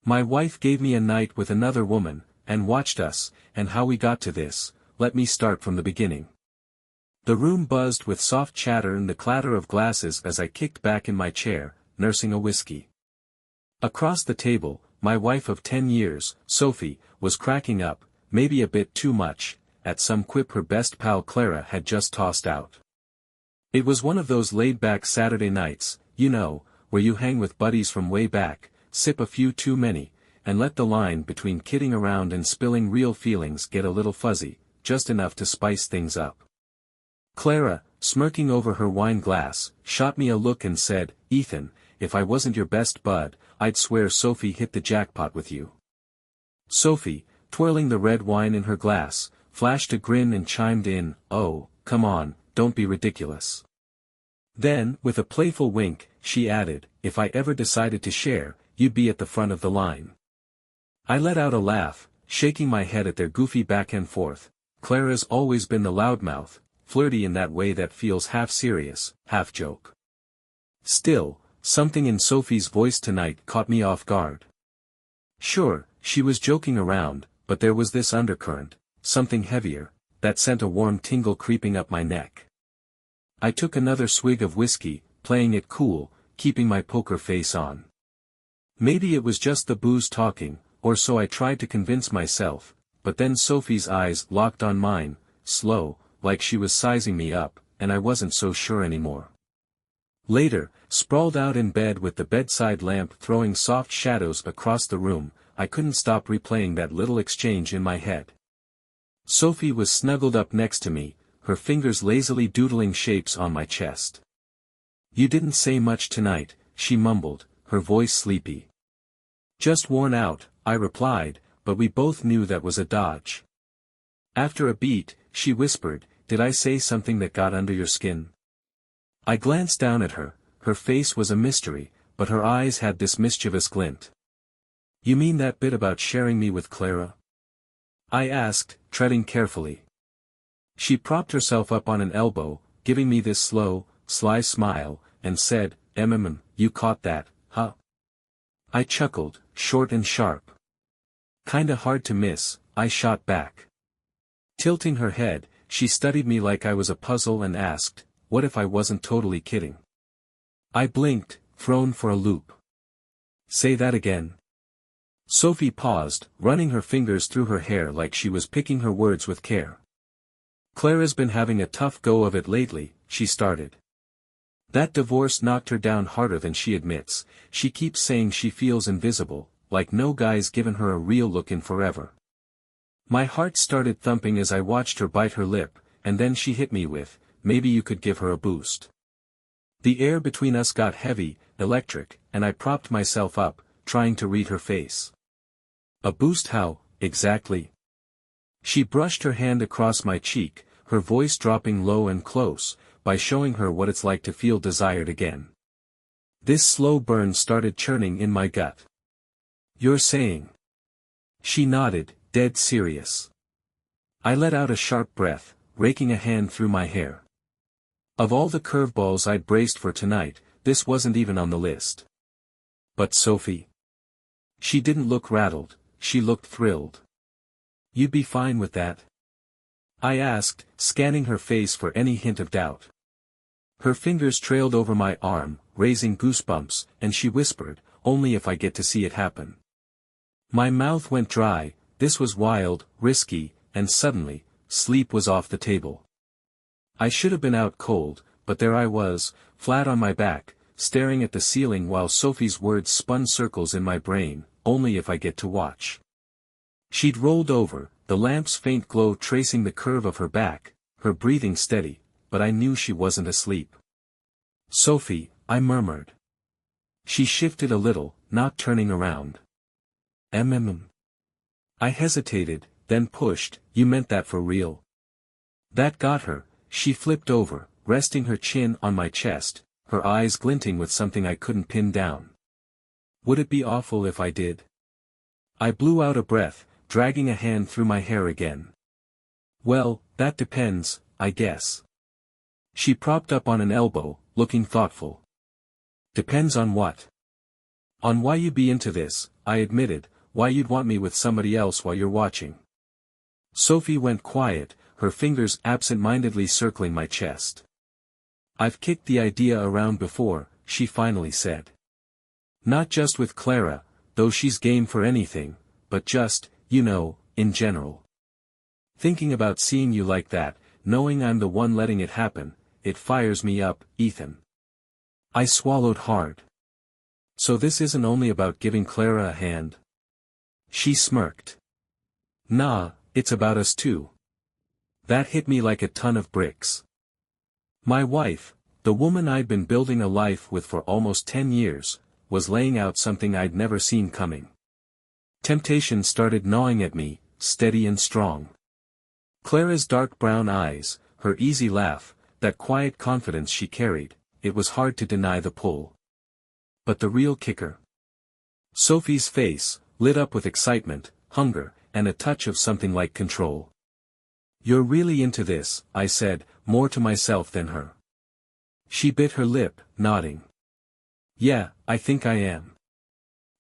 My wife gave me a night with another woman, and watched us, and how we got to this. Let me start from the beginning. The room buzzed with soft chatter and the clatter of glasses as I kicked back in my chair, nursing a whiskey. Across the table, my wife of 10 years, Sophie, was cracking up, maybe a bit too much, at some quip her best pal Clara had just tossed out. It was one of those laid-back Saturday nights, you know, where you hang with buddies from way back, sip a few too many, and let the line between kidding around and spilling real feelings get a little fuzzy, just enough to spice things up. Clara, smirking over her wine glass, shot me a look and said, "Ethan, if I wasn't your best bud, I'd swear Sophie hit the jackpot with you." Sophie, twirling the red wine in her glass, flashed a grin and chimed in, "Oh, come on, don't be ridiculous." Then, with a playful wink, she added, "If I ever decided to share, you'd be at the front of the line." I let out a laugh, shaking my head at their goofy back and forth. Clara's always been the loudmouth, flirty in that way that feels half serious, half joke. Still, something in Sophie's voice tonight caught me off guard. Sure, she was joking around, but there was this undercurrent, something heavier, that sent a warm tingle creeping up my neck. I took another swig of whiskey, playing it cool, keeping my poker face on. Maybe it was just the booze talking, or so I tried to convince myself, but then Sophie's eyes locked on mine, slow, like she was sizing me up, and I wasn't so sure anymore. Later, sprawled out in bed with the bedside lamp throwing soft shadows across the room, I couldn't stop replaying that little exchange in my head. Sophie was snuggled up next to me, her fingers lazily doodling shapes on my chest. "You didn't say much tonight," she mumbled, her voice sleepy. "Just worn out," I replied, but we both knew that was a dodge. After a beat, she whispered, "Did I say something that got under your skin?" I glanced down at her. Her face was a mystery, but her eyes had this mischievous glint. "You mean that bit about sharing me with Clara?" I asked, treading carefully. She propped herself up on an elbow, giving me this slow, sly smile, and said, You caught that, huh?" I chuckled, short and sharp. "Kinda hard to miss," I shot back. Tilting her head, she studied me like I was a puzzle and asked, "What if I wasn't totally kidding?" I blinked, thrown for a loop. "Say that again." Sophie paused, running her fingers through her hair like she was picking her words with care. "Clara's been having a tough go of it lately," she started. "That divorce knocked her down harder than she admits. She keeps saying she feels invisible, like no guy's given her a real look in forever." My heart started thumping as I watched her bite her lip, and then she hit me with, "Maybe you could give her a boost." The air between us got heavy, electric, and I propped myself up, trying to read her face. "A boost how, exactly?" She brushed her hand across my cheek, her voice dropping low and close, by showing her what it's like to feel desired again. This slow burn started churning in my gut. "You're saying?" She nodded, dead serious. I let out a sharp breath, raking a hand through my hair. Of all the curveballs I'd braced for tonight, this wasn't even on the list. But Sophie? She didn't look rattled, she looked thrilled. "You'd be fine with that?" I asked, scanning her face for any hint of doubt. Her fingers trailed over my arm, raising goosebumps, and she whispered, "Only if I get to see it happen." My mouth went dry. This was wild, risky, and suddenly, sleep was off the table. I should have been out cold, but there I was, flat on my back, staring at the ceiling while Sophie's words spun circles in my brain, "Only if I get to watch." She'd rolled over, the lamp's faint glow tracing the curve of her back, her breathing steady, but I knew she wasn't asleep. "Sophie," I murmured. She shifted a little, not turning around. I hesitated, then pushed, "You meant that for real?" That got her. She flipped over, resting her chin on my chest, her eyes glinting with something I couldn't pin down. "Would it be awful if I did?" I blew out a breath, dragging a hand through my hair again. "Well, that depends, I guess." She propped up on an elbow, looking thoughtful. "Depends on what?" On why you be into this, I admitted, why you'd want me with somebody else while you're watching. Sophie went quiet, her fingers absent-mindedly circling my chest. I've kicked the idea around before, she finally said. Not just with Clara, though she's game for anything, but just, you know, in general. Thinking about seeing you like that, knowing I'm the one letting it happen, it fires me up, Ethan. I swallowed hard. So this isn't only about giving Clara a hand? She smirked. Nah, it's about us too. That hit me like a ton of bricks. My wife, the woman I'd been building a life with for almost 10 years, was laying out something I'd never seen coming. Temptation started gnawing at me, steady and strong. Clara's dark brown eyes, her easy laugh, that quiet confidence she carried, it was hard to deny the pull. But the real kicker. Sophie's face, lit up with excitement, hunger, and a touch of something like control. You're really into this, I said, more to myself than her. She bit her lip, nodding. Yeah, I think I am.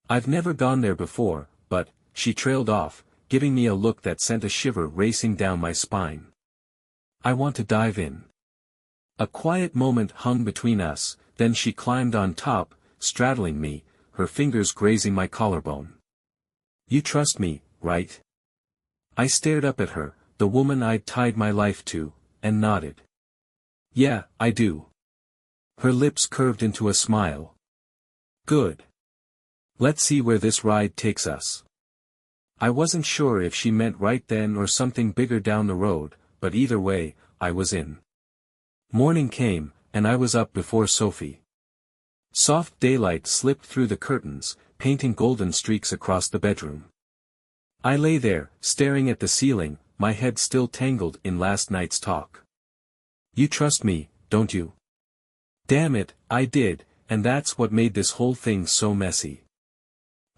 I've never gone there before, but, she trailed off, giving me a look that sent a shiver racing down my spine. I want to dive in. A quiet moment hung between us, then she climbed on top, straddling me, her fingers grazing my collarbone. You trust me, right? I stared up at her, the woman I'd tied my life to, and nodded. Yeah, I do. Her lips curved into a smile. Good. Let's see where this ride takes us. I wasn't sure if she meant right then or something bigger down the road, but either way, I was in. Morning came, and I was up before Sophie. Soft daylight slipped through the curtains, painting golden streaks across the bedroom. I lay there, staring at the ceiling, my head still tangled in last night's talk. You trust me, don't you? Damn it, I did, and that's what made this whole thing so messy.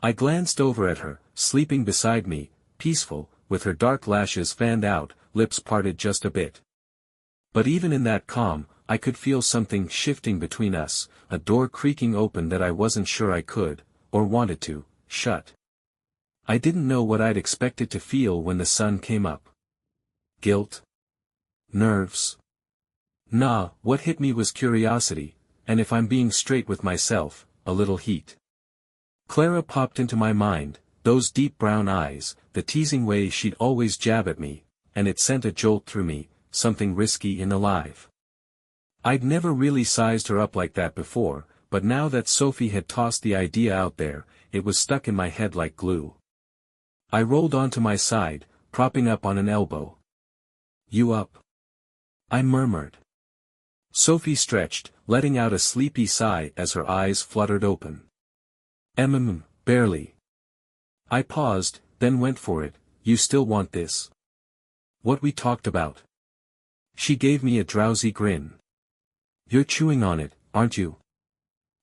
I glanced over at her, sleeping beside me, peaceful, with her dark lashes fanned out, lips parted just a bit. But even in that calm, I could feel something shifting between us, a door creaking open that I wasn't sure I could, or wanted to, shut. I didn't know what I'd expected to feel when the sun came up. Guilt? Nerves? Nah, what hit me was curiosity, and if I'm being straight with myself, a little heat. Clara popped into my mind, those deep brown eyes, the teasing way she'd always jab at me, and it sent a jolt through me, something risky and alive. I'd never really sized her up like that before, but now that Sophie had tossed the idea out there, it was stuck in my head like glue. I rolled onto my side, propping up on an elbow. You up? I murmured. Sophie stretched, letting out a sleepy sigh as her eyes fluttered open. Barely. I paused, then went for it. You still want this? What we talked about? She gave me a drowsy grin. You're chewing on it, aren't you?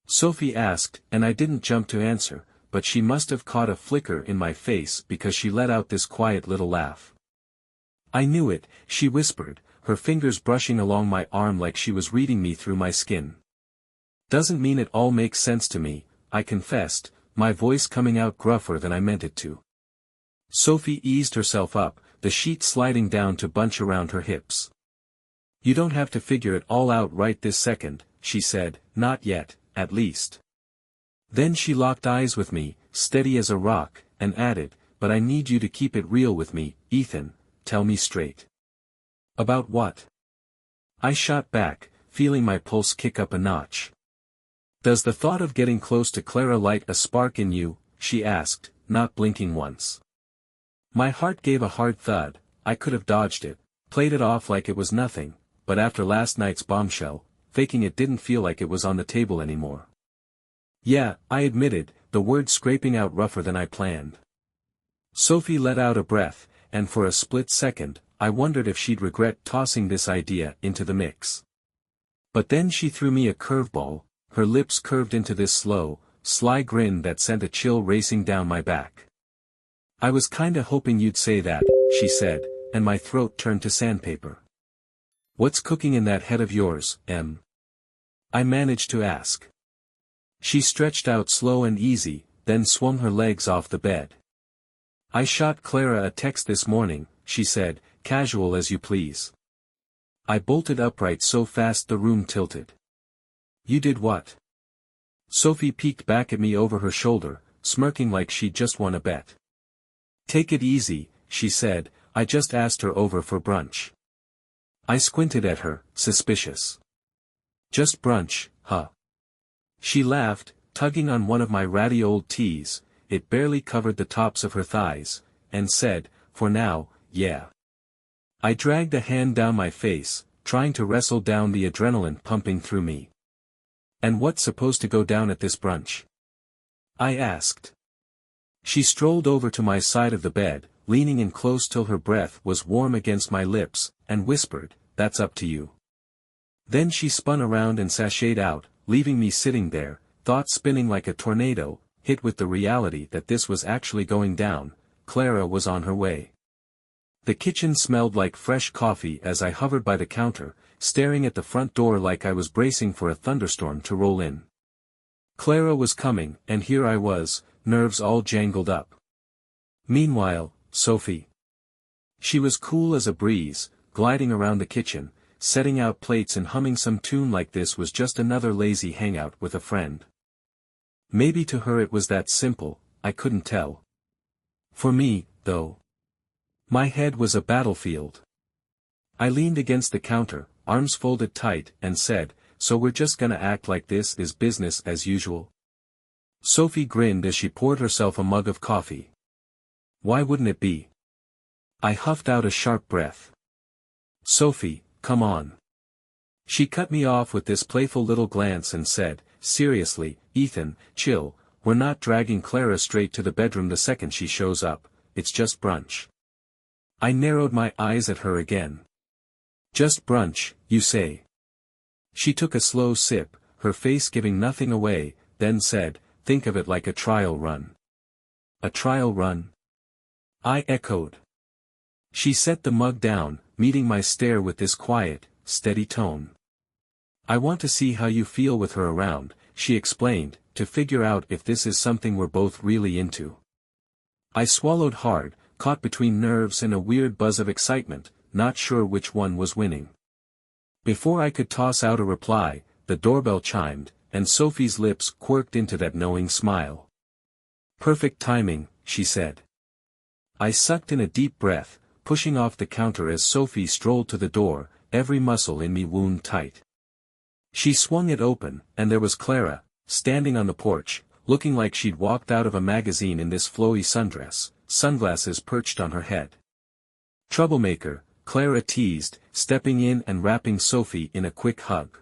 Sophie asked, and I didn't jump to answer, but she must have caught a flicker in my face because she let out this quiet little laugh. I knew it, she whispered, her fingers brushing along my arm like she was reading me through my skin. Doesn't mean it all makes sense to me, I confessed, my voice coming out gruffer than I meant it to. Sophie eased herself up, the sheet sliding down to bunch around her hips. You don't have to figure it all out right this second, she said, not yet, at least. Then she locked eyes with me, steady as a rock, and added, but I need you to keep it real with me, Ethan, tell me straight. About what? I shot back, feeling my pulse kick up a notch. Does the thought of getting close to Clara light a spark in you? She asked, not blinking once. My heart gave a hard thud. I could have dodged it, played it off like it was nothing, but after last night's bombshell, faking it didn't feel like it was on the table anymore. Yeah, I admitted, the word scraping out rougher than I planned. Sophie let out a breath, and for a split second, I wondered if she'd regret tossing this idea into the mix. But then she threw me a curveball, her lips curved into this slow, sly grin that sent a chill racing down my back. I was kinda hoping you'd say that, she said, and my throat turned to sandpaper. What's cooking in that head of yours, Em? I managed to ask. She stretched out slow and easy, then swung her legs off the bed. I shot Clara a text this morning, she said, casual as you please. I bolted upright so fast the room tilted. You did what? Sophie peeked back at me over her shoulder, smirking like she'd just won a bet. Take it easy, she said, I just asked her over for brunch. I squinted at her, suspicious. Just brunch, huh? She laughed, tugging on one of my ratty old tees, it barely covered the tops of her thighs, and said, for now, yeah. I dragged a hand down my face, trying to wrestle down the adrenaline pumping through me. And what's supposed to go down at this brunch? I asked. She strolled over to my side of the bed, leaning in close till her breath was warm against my lips, and whispered, that's up to you. Then she spun around and sashayed out, leaving me sitting there, thoughts spinning like a tornado, hit with the reality that this was actually going down. Clara was on her way. The kitchen smelled like fresh coffee as I hovered by the counter, staring at the front door like I was bracing for a thunderstorm to roll in. Clara was coming, and here I was, nerves all jangled up. Meanwhile, Sophie. She was cool as a breeze, gliding around the kitchen, setting out plates and humming some tune like this was just another lazy hangout with a friend. Maybe to her it was that simple, I couldn't tell. For me, though. My head was a battlefield. I leaned against the counter, arms folded tight, and said, so we're just gonna act like this is business as usual? Sophie grinned as she poured herself a mug of coffee. Why wouldn't it be? I huffed out a sharp breath. Sophie, come on. She cut me off with this playful little glance and said, seriously, Ethan, chill, we're not dragging Clara straight to the bedroom the second she shows up, it's just brunch. I narrowed my eyes at her again. Just brunch, you say? She took a slow sip, her face giving nothing away, then said, think of it like a trial run. A trial run? I echoed. She set the mug down, meeting my stare with this quiet, steady tone. I want to see how you feel with her around, she explained, to figure out if this is something we're both really into. I swallowed hard, caught between nerves and a weird buzz of excitement, not sure which one was winning. Before I could toss out a reply, the doorbell chimed, and Sophie's lips quirked into that knowing smile. Perfect timing, she said. I sucked in a deep breath, pushing off the counter as Sophie strolled to the door, every muscle in me wound tight. She swung it open, and there was Clara, standing on the porch, looking like she'd walked out of a magazine in this flowy sundress, sunglasses perched on her head. Troublemaker, Clara teased, stepping in and wrapping Sophie in a quick hug.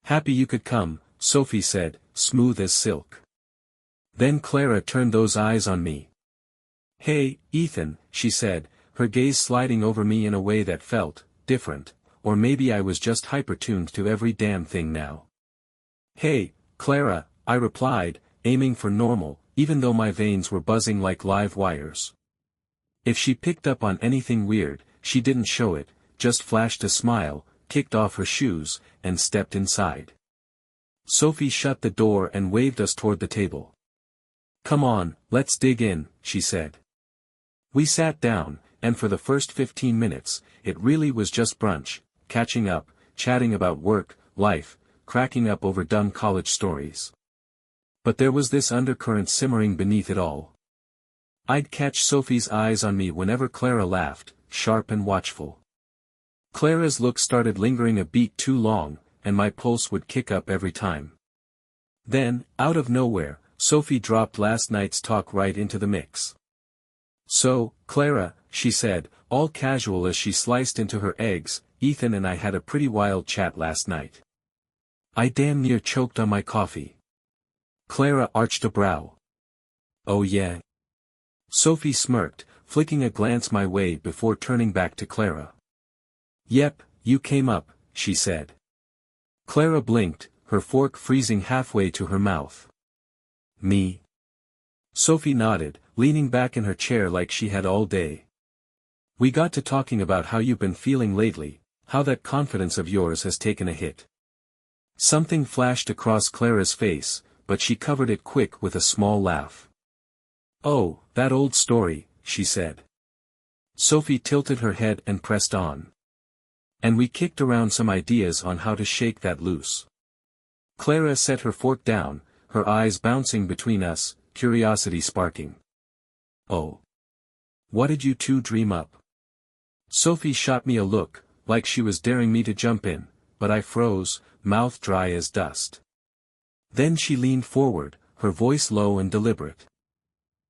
Happy you could come, Sophie said, smooth as silk. Then Clara turned those eyes on me. Hey, Ethan, she said, her gaze sliding over me in a way that felt different, or maybe I was just hyper-tuned to every damn thing now. Hey, Clara, I replied, aiming for normal, even though my veins were buzzing like live wires. If she picked up on anything weird, she didn't show it, just flashed a smile, kicked off her shoes, and stepped inside. Sophie shut the door and waved us toward the table. Come on, let's dig in, she said. We sat down, and for the first 15 minutes, it really was just brunch, catching up, chatting about work, life, cracking up over dumb college stories. But there was this undercurrent simmering beneath it all. I'd catch Sophie's eyes on me whenever Clara laughed, sharp and watchful. Clara's look started lingering a beat too long, and my pulse would kick up every time. Then, out of nowhere, Sophie dropped last night's talk right into the mix. So, Clara, she said, all casual as she sliced into her eggs, Ethan and I had a pretty wild chat last night. I damn near choked on my coffee. Clara arched a brow. Oh yeah? Sophie smirked, flicking a glance my way before turning back to Clara. Yep, you came up, she said. Clara blinked, her fork freezing halfway to her mouth. Me? Sophie nodded, leaning back in her chair like she had all day. We got to talking about how you've been feeling lately, how that confidence of yours has taken a hit. Something flashed across Clara's face, but she covered it quick with a small laugh. "Oh, that old story," she said. Sophie tilted her head and pressed on. And we kicked around some ideas on how to shake that loose. Clara set her fork down, her eyes bouncing between us, curiosity sparking. "Oh. What did you two dream up?" Sophie shot me a look, like she was daring me to jump in, but I froze, mouth dry as dust. Then she leaned forward, her voice low and deliberate.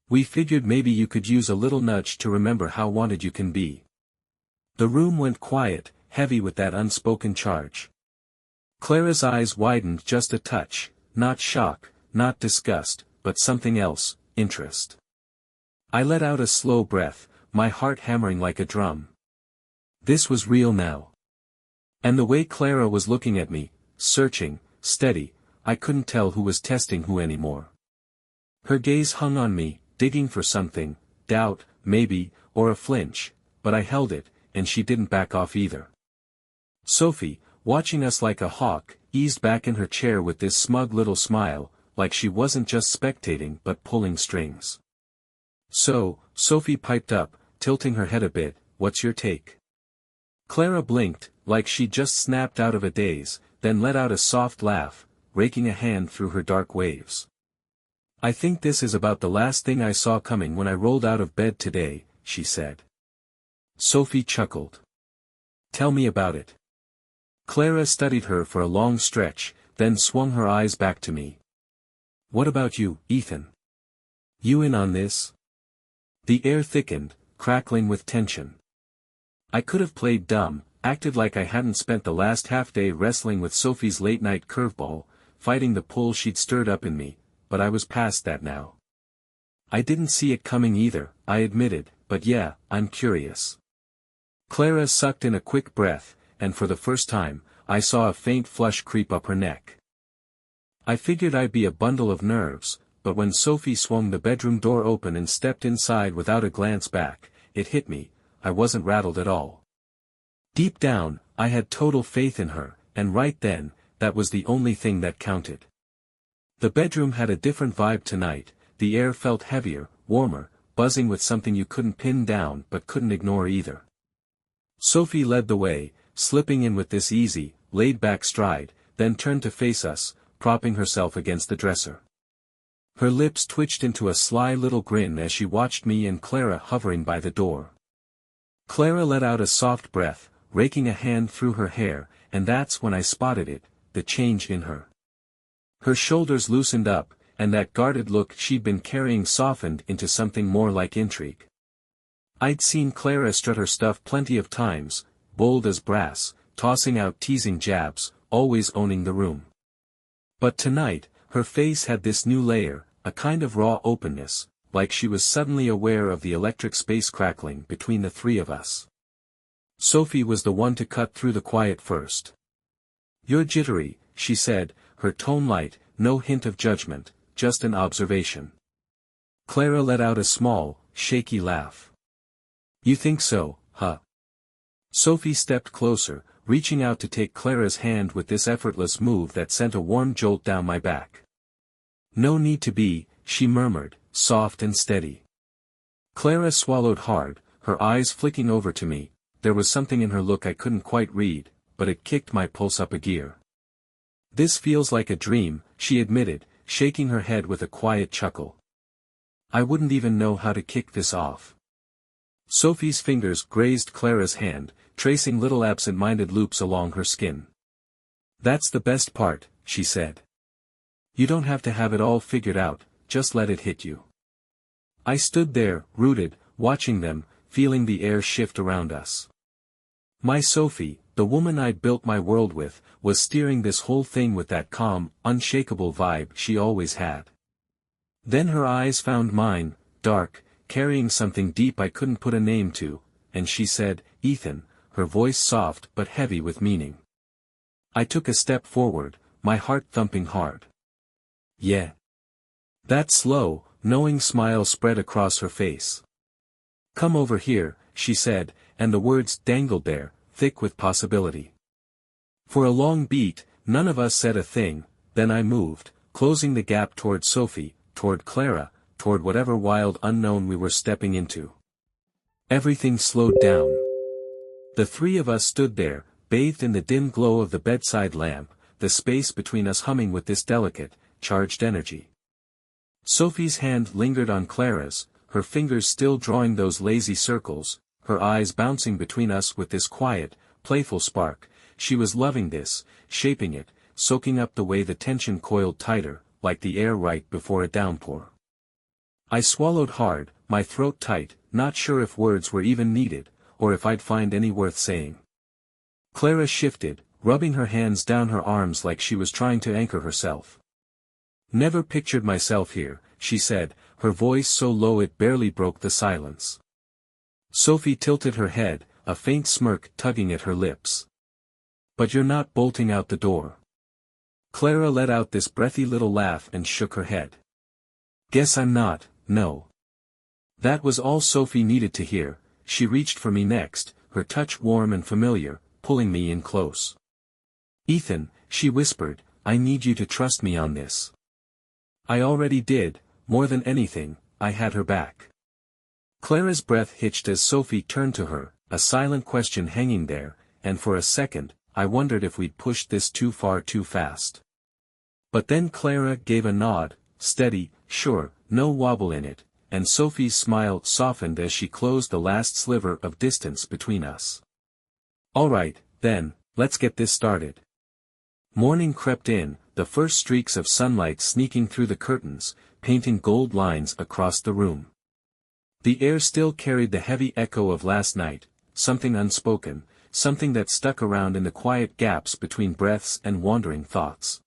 "We figured maybe you could use a little nudge to remember how wanted you can be." The room went quiet, heavy with that unspoken charge. Clara's eyes widened just a touch, not shock, not disgust, but something else, interest. I let out a slow breath, my heart hammering like a drum. This was real now. And the way Clara was looking at me, searching, steady, I couldn't tell who was testing who anymore. Her gaze hung on me, digging for something, doubt, maybe, or a flinch, but I held it, and she didn't back off either. Sophie, watching us like a hawk, eased back in her chair with this smug little smile, like she wasn't just spectating but pulling strings. "So," Sophie piped up, tilting her head a bit, "what's your take?" Clara blinked, like she'd just snapped out of a daze, then let out a soft laugh, raking a hand through her dark waves. "I think this is about the last thing I saw coming when I rolled out of bed today," she said. Sophie chuckled. "Tell me about it." Clara studied her for a long stretch, then swung her eyes back to me. "What about you, Ethan? You in on this?" The air thickened, crackling with tension. I could have played dumb, acted like I hadn't spent the last half-day wrestling with Sophie's late-night curveball, fighting the pull she'd stirred up in me, but I was past that now. "I didn't see it coming either," I admitted, "but yeah, I'm curious." Clara sucked in a quick breath, and for the first time, I saw a faint flush creep up her neck. I figured I'd be a bundle of nerves, but when Sophie swung the bedroom door open and stepped inside without a glance back, it hit me, I wasn't rattled at all. Deep down, I had total faith in her, and right then, that was the only thing that counted. The bedroom had a different vibe tonight, the air felt heavier, warmer, buzzing with something you couldn't pin down but couldn't ignore either. Sophie led the way, slipping in with this easy, laid-back stride, then turned to face us, propping herself against the dresser. Her lips twitched into a sly little grin as she watched me and Clara hovering by the door. Clara let out a soft breath, raking a hand through her hair, and that's when I spotted it, the change in her. Her shoulders loosened up, and that guarded look she'd been carrying softened into something more like intrigue. I'd seen Clara strut her stuff plenty of times, bold as brass, tossing out teasing jabs, always owning the room. But tonight, her face had this new layer, a kind of raw openness, like she was suddenly aware of the electric space crackling between the three of us. Sophie was the one to cut through the quiet first. "You're jittery," she said, her tone light, no hint of judgment, just an observation. Clara let out a small, shaky laugh. "You think so, huh?" Sophie stepped closer, reaching out to take Clara's hand with this effortless move that sent a warm jolt down my back. "No need to be," she murmured, soft and steady. Clara swallowed hard, her eyes flicking over to me. There was something in her look I couldn't quite read, but it kicked my pulse up a gear. "This feels like a dream," she admitted, shaking her head with a quiet chuckle. "I wouldn't even know how to kick this off." Sophie's fingers grazed Clara's hand, tracing little absent-minded loops along her skin. "That's the best part," she said. "You don't have to have it all figured out, just let it hit you." I stood there, rooted, watching them, feeling the air shift around us. My Sophie, the woman I'd built my world with, was steering this whole thing with that calm, unshakable vibe she always had. Then her eyes found mine, dark, carrying something deep I couldn't put a name to, and she said, "Ethan," her voice soft but heavy with meaning. I took a step forward, my heart thumping hard. "Yeah." That slow, knowing smile spread across her face. "Come over here," she said, and the words dangled there, thick with possibility. For a long beat, none of us said a thing, then I moved, closing the gap toward Sophie, toward Clara, toward whatever wild unknown we were stepping into. Everything slowed down. The three of us stood there, bathed in the dim glow of the bedside lamp, the space between us humming with this delicate, charged energy. Sophie's hand lingered on Clara's, her fingers still drawing those lazy circles, her eyes bouncing between us with this quiet, playful spark. She was loving this, shaping it, soaking up the way the tension coiled tighter, like the air right before a downpour. I swallowed hard, my throat tight, not sure if words were even needed, or if I'd find any worth saying. Clara shifted, rubbing her hands down her arms like she was trying to anchor herself. "Never pictured myself here," she said, her voice so low it barely broke the silence. Sophie tilted her head, a faint smirk tugging at her lips. "But you're not bolting out the door." Clara let out this breathy little laugh and shook her head. "Guess I'm not, no." That was all Sophie needed to hear. She reached for me next, her touch warm and familiar, pulling me in close. "Ethan," she whispered, "I need you to trust me on this." I already did, more than anything, I had her back. Clara's breath hitched as Sophie turned to her, a silent question hanging there, and for a second, I wondered if we'd pushed this too far too fast. But then Clara gave a nod, steady, sure, no wobble in it, and Sophie's smile softened as she closed the last sliver of distance between us. "All right, then, let's get this started." Morning crept in, the first streaks of sunlight sneaking through the curtains, painting gold lines across the room. The air still carried the heavy echo of last night, something unspoken, something that stuck around in the quiet gaps between breaths and wandering thoughts.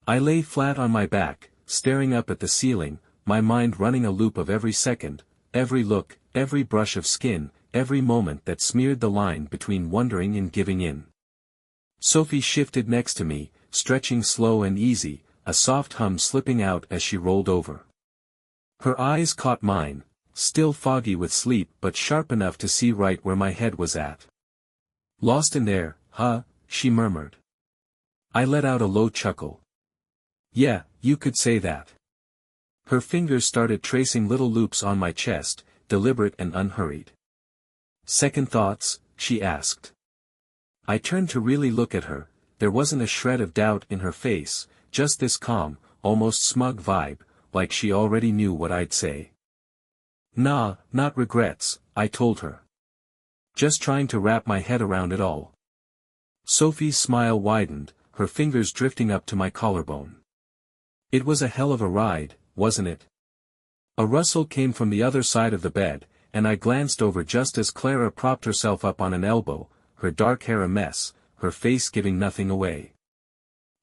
I lay flat on my back, staring up at the ceiling, my mind running a loop of every second, every look, every brush of skin, every moment that smeared the line between wondering and giving in. Sophie shifted next to me, stretching slow and easy, a soft hum slipping out as she rolled over. Her eyes caught mine, still foggy with sleep but sharp enough to see right where my head was at. "Lost in there, huh?" she murmured. I let out a low chuckle. "Yeah, you could say that." Her fingers started tracing little loops on my chest, deliberate and unhurried. "Second thoughts?" she asked. I turned to really look at her. There wasn't a shred of doubt in her face, just this calm, almost smug vibe, like she already knew what I'd say. "Nah, not regrets," I told her. "Just trying to wrap my head around it all." Sophie's smile widened, her fingers drifting up to my collarbone. "It was a hell of a ride, wasn't it?" A rustle came from the other side of the bed, and I glanced over just as Clara propped herself up on an elbow, her dark hair a mess, her face giving nothing away.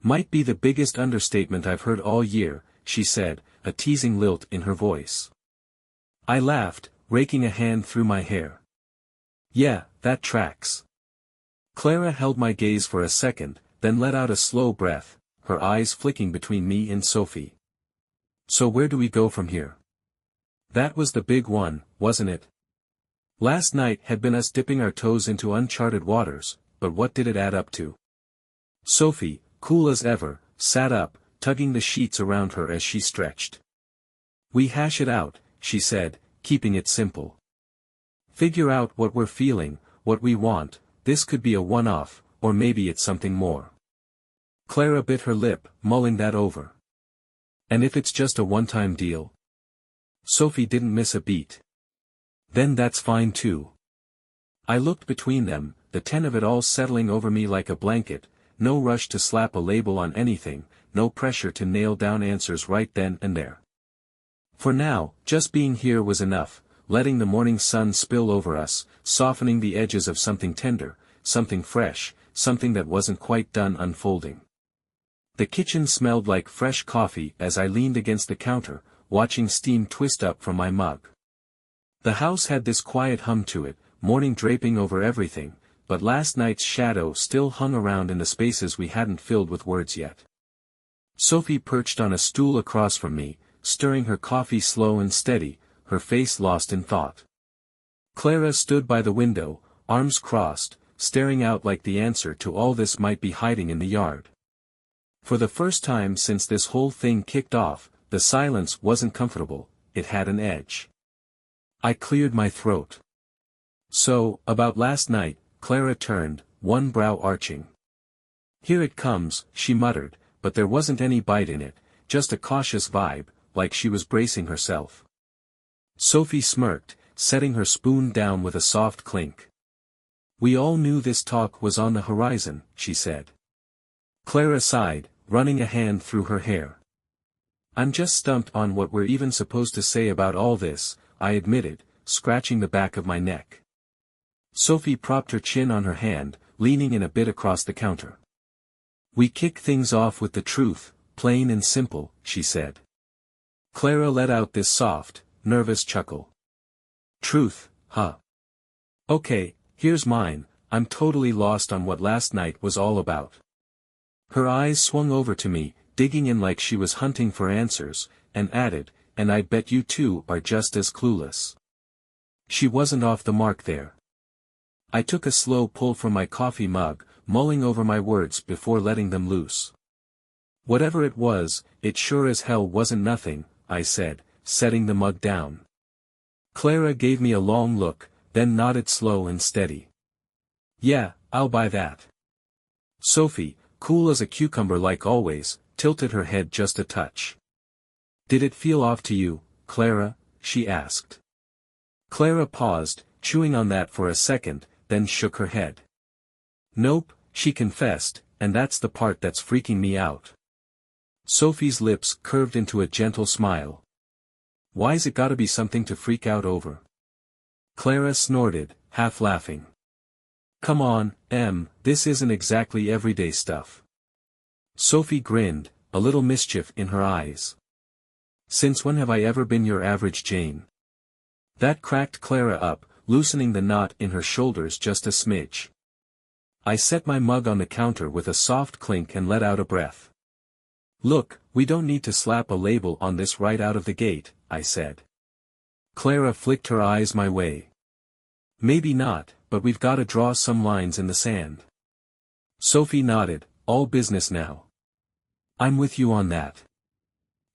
"Might be the biggest understatement I've heard all year," she said, a teasing lilt in her voice. I laughed, raking a hand through my hair. "Yeah, that tracks." Clara held my gaze for a second, then let out a slow breath, her eyes flicking between me and Sophie. "So where do we go from here?" That was the big one, wasn't it? Last night had been us dipping our toes into uncharted waters, but what did it add up to? Sophie, cool as ever, sat up, tugging the sheets around her as she stretched. "We hash it out," she said, keeping it simple. "Figure out what we're feeling, what we want. This could be a one-off, or maybe it's something more." Clara bit her lip, mulling that over. "And if it's just a one-time deal?" Sophie didn't miss a beat. "Then that's fine too." I looked between them, the 10 of it all settling over me like a blanket, no rush to slap a label on anything, no pressure to nail down answers right then and there. For now, just being here was enough, letting the morning sun spill over us, softening the edges of something tender, something fresh, something that wasn't quite done unfolding. The kitchen smelled like fresh coffee as I leaned against the counter, watching steam twist up from my mug. The house had this quiet hum to it, morning draping over everything, but last night's shadow still hung around in the spaces we hadn't filled with words yet. Sophie perched on a stool across from me, stirring her coffee slow and steady, her face lost in thought. Clara stood by the window, arms crossed, staring out like the answer to all this might be hiding in the yard. For the first time since this whole thing kicked off, the silence wasn't comfortable, it had an edge. I cleared my throat. So, about last night, Clara turned, one brow arching. Here it comes, she muttered, but there wasn't any bite in it, just a cautious vibe, like she was bracing herself. Sophie smirked, setting her spoon down with a soft clink. We all knew this talk was on the horizon, she said. Clara sighed, running a hand through her hair. I'm just stumped on what we're even supposed to say about all this, I admitted, scratching the back of my neck. Sophie propped her chin on her hand, leaning in a bit across the counter. We kick things off with the truth, plain and simple, she said. Clara let out this soft, nervous chuckle. Truth, huh? Okay, here's mine, I'm totally lost on what last night was all about. Her eyes swung over to me, digging in like she was hunting for answers, and added, and I bet you two are just as clueless. She wasn't off the mark there. I took a slow pull from my coffee mug, mulling over my words before letting them loose. Whatever it was, it sure as hell wasn't nothing, I said, setting the mug down. Clara gave me a long look, then nodded slow and steady. Yeah, I'll buy that. Sophie, cool as a cucumber like always, tilted her head just a touch. Did it feel off to you, Clara? She asked. Clara paused, chewing on that for a second, then shook her head. Nope, she confessed, and that's the part that's freaking me out. Sophie's lips curved into a gentle smile. Why's it gotta be something to freak out over? Clara snorted, half laughing. Come on, this isn't exactly everyday stuff. Sophie grinned, a little mischief in her eyes. Since when have I ever been your average Jane? That cracked Clara up, loosening the knot in her shoulders just a smidge. I set my mug on the counter with a soft clink and let out a breath. Look, we don't need to slap a label on this right out of the gate, I said. Clara flicked her eyes my way. Maybe not, but we've gotta draw some lines in the sand. Sophie nodded, all business now. I'm with you on that.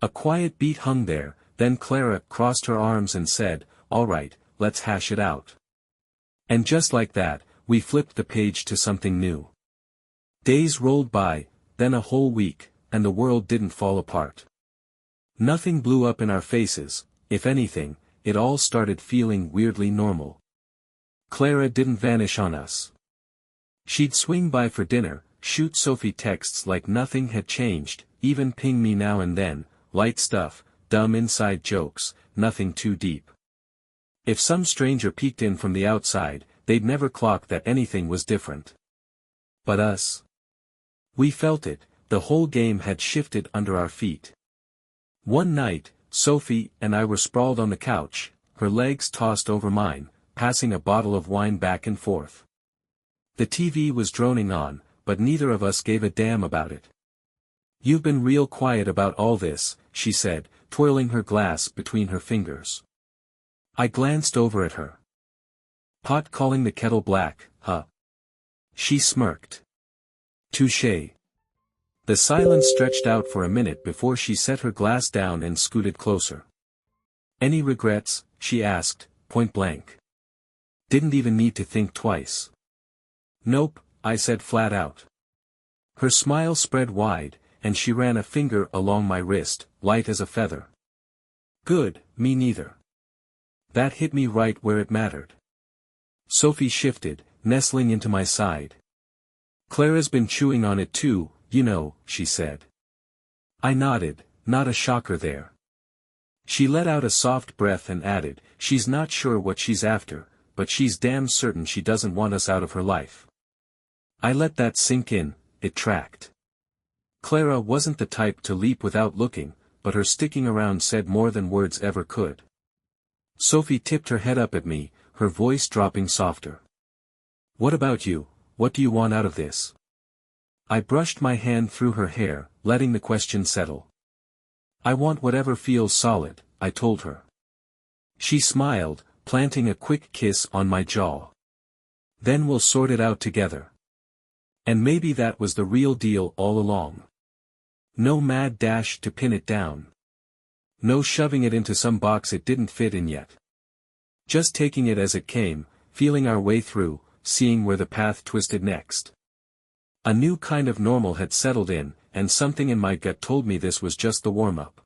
A quiet beat hung there, then Clara crossed her arms and said, all right, let's hash it out. And just like that, we flipped the page to something new. Days rolled by, then a whole week, and the world didn't fall apart. Nothing blew up in our faces, if anything, it all started feeling weirdly normal. Clara didn't vanish on us. She'd swing by for dinner, shoot Sophie texts like nothing had changed, even ping me now and then, light stuff, dumb inside jokes, nothing too deep. If some stranger peeked in from the outside, they'd never clock that anything was different. But us? We felt it, the whole game had shifted under our feet. One night, Sophie and I were sprawled on the couch, her legs tossed over mine, passing a bottle of wine back and forth. The TV was droning on, but neither of us gave a damn about it. You've been real quiet about all this, she said, twirling her glass between her fingers. I glanced over at her. Pot calling the kettle black, huh? She smirked. Touché. The silence stretched out for a minute before she set her glass down and scooted closer. Any regrets? She asked, point blank. Didn't even need to think twice. Nope, I said flat out. Her smile spread wide, and she ran a finger along my wrist, light as a feather. Good, me neither. That hit me right where it mattered. Sophie shifted, nestling into my side. Clara's been chewing on it too, you know, she said. I nodded, not a shocker there. She let out a soft breath and added, she's not sure what she's after, but she's damn certain she doesn't want us out of her life. I let that sink in, it tracked. Clara wasn't the type to leap without looking, but her sticking around said more than words ever could. Sophie tipped her head up at me, her voice dropping softer. What about you, what do you want out of this? I brushed my hand through her hair, letting the question settle. I want whatever feels solid, I told her. She smiled, planting a quick kiss on my jaw. Then we'll sort it out together. And maybe that was the real deal all along. No mad dash to pin it down. No shoving it into some box it didn't fit in yet. Just taking it as it came, feeling our way through, seeing where the path twisted next. A new kind of normal had settled in, and something in my gut told me this was just the warm-up.